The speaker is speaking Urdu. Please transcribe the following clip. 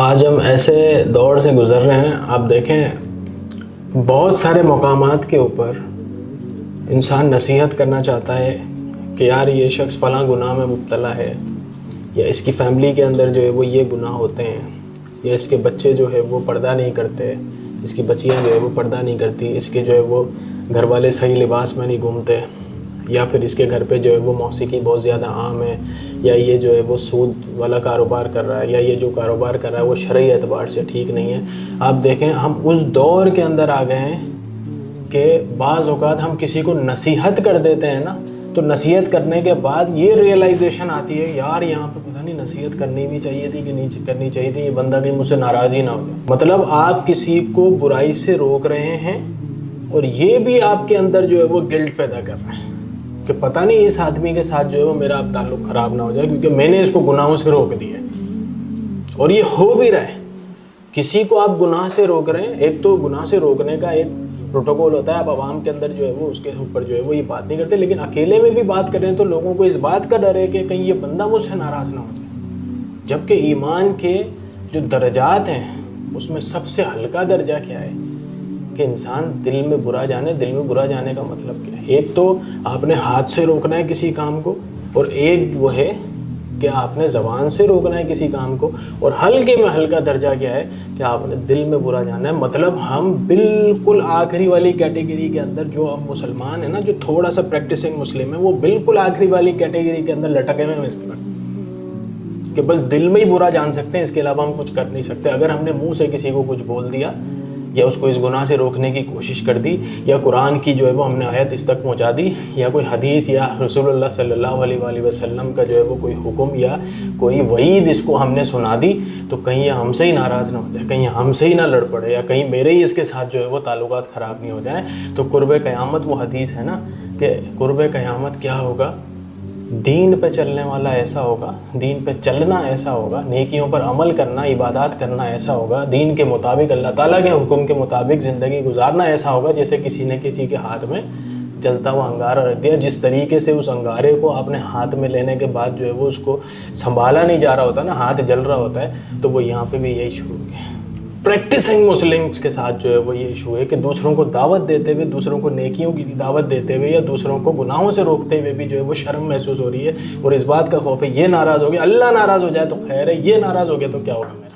آج ہم ایسے دور سے گزر رہے ہیں، آپ دیکھیں بہت سارے مقامات کے اوپر انسان نصیحت کرنا چاہتا ہے کہ یار یہ شخص فلاں گناہ میں مبتلا ہے، یا اس کی فیملی کے اندر جو ہے وہ یہ گناہ ہوتے ہیں، یا اس کے بچے جو ہے وہ پردہ نہیں کرتے، اس کی بچیاں جو ہے وہ پردہ نہیں کرتی، اس کے جو ہے وہ گھر والے صحیح لباس میں نہیں گھومتے، یا پھر اس کے گھر پہ جو ہے وہ موسیقی بہت زیادہ عام ہے، یا یہ جو ہے وہ سود والا کاروبار کر رہا ہے، یا یہ جو کاروبار کر رہا ہے وہ شرعی اعتبار سے ٹھیک نہیں ہے۔ آپ دیکھیں ہم اس دور کے اندر آ گئے ہیں کہ بعض اوقات ہم کسی کو نصیحت کر دیتے ہیں نا، تو نصیحت کرنے کے بعد یہ ریئلائزیشن آتی ہے یار یہاں پہ پتہ نہیں نصیحت کرنی بھی چاہیے تھی کہ نہیں کرنی چاہیے تھی، یہ بندہ کہیں مجھ سے ناراض ہی نہ ہو جائے۔ مطلب آپ کسی کو برائی سے روک رہے ہیں اور یہ بھی آپ کے اندر جو ہے وہ گلٹ پیدا کر رہے ہیں کہ پتہ نہیں اس آدمی کے ساتھ جو ہے وہ میرا اب تعلق خراب نہ ہو جائے کیونکہ میں نے اس کو گناہوں سے روک دیا ہے، اور یہ ہو بھی رہا ہے۔ کسی کو آپ گناہ سے روک رہے ہیں، ایک تو گناہ سے روکنے کا ایک پروٹوکول ہوتا ہے، آپ عوام کے اندر جو ہے وہ اس کے اوپر جو ہے وہ یہ بات نہیں کرتے، لیکن اکیلے میں بھی بات کریں تو لوگوں کو اس بات کا ڈر ہے کہ کہیں یہ بندہ مجھ سے ناراض نہ ہو جائے۔ جبکہ ایمان کے جو درجات ہیں اس میں سب سے ہلکا درجہ کیا ہے کہ انسان دل میں برا جانے۔ دل میں برا جانے کا مطلب کیا ہے؟ ایک تو آپ نے ہاتھ سے روکنا ہے کسی کام کو، اور ایک وہ ہے کہ آپ نے زبان سے روکنا ہے کسی کام کو، اور ہلکے میں ہلکا درجہ کیا ہے کہ آپ نے دل میں برا جانا ہے۔ مطلب ہم بالکل آخری والی کیٹیگری کے اندر، جو اب مسلمان ہیں نا، جو تھوڑا سا پریکٹسنگ مسلم ہے، وہ بالکل آخری والی کیٹیگری کے اندر لٹکے ہوئے ہیں اس کے بعد کہ بس دل میں ہی برا جان سکتے ہیں، اس کے علاوہ ہم کچھ کر نہیں سکتے۔ اگر ہم نے منہ سے کسی کو کچھ بول دیا یا اس کو اس گناہ سے روکنے کی کوشش کر دی، یا قرآن کی جو ہے وہ ہم نے آیت اس تک پہنچا دی، یا کوئی حدیث یا رسول اللہ صلی اللہ علیہ وآلہ وسلم کا جو ہے وہ کوئی حکم یا کوئی وعید اس کو ہم نے سنا دی، تو کہیں یہ ہم سے ہی ناراض نہ ہو جائے، کہیں ہم سے ہی نہ لڑ پڑے، یا کہیں میرے ہی اس کے ساتھ جو ہے وہ تعلقات خراب نہیں ہو جائیں۔ تو قرب قیامت وہ حدیث ہے نا کہ قرب قیامت کیا ہوگا؟ دین پہ چلنے والا ایسا ہوگا، دین پہ چلنا ایسا ہوگا، نیکیوں پر عمل کرنا، عبادات کرنا ایسا ہوگا، دین کے مطابق اللہ تعالیٰ کے حکم کے مطابق زندگی گزارنا ایسا ہوگا جیسے کسی نے کسی کے ہاتھ میں جلتا ہوا انگارہ رکھ دیا۔ جس طریقے سے اس انگارے کو اپنے ہاتھ میں لینے کے بعد جو ہے وہ اس کو سنبھالا نہیں جا رہا ہوتا نا، ہاتھ جل رہا ہوتا ہے، تو وہ یہاں پہ بھی یہی ایشو ہو گیا۔ پریکٹسنگ مسلمس کے ساتھ جو ہے وہ یہ ایشو ہے کہ دوسروں کو دعوت دیتے ہوئے، دوسروں کو نیکیوں کی دعوت دیتے ہوئے، یا دوسروں کو گناہوں سے روکتے ہوئے بھی جو ہے وہ شرم محسوس ہو رہی ہے، اور اس بات کا خوف ہے یہ ناراض ہو گیا، اللہ ناراض ہو جائے تو خیر ہے، یہ ناراض ہو گیا تو کیا ہوگا۔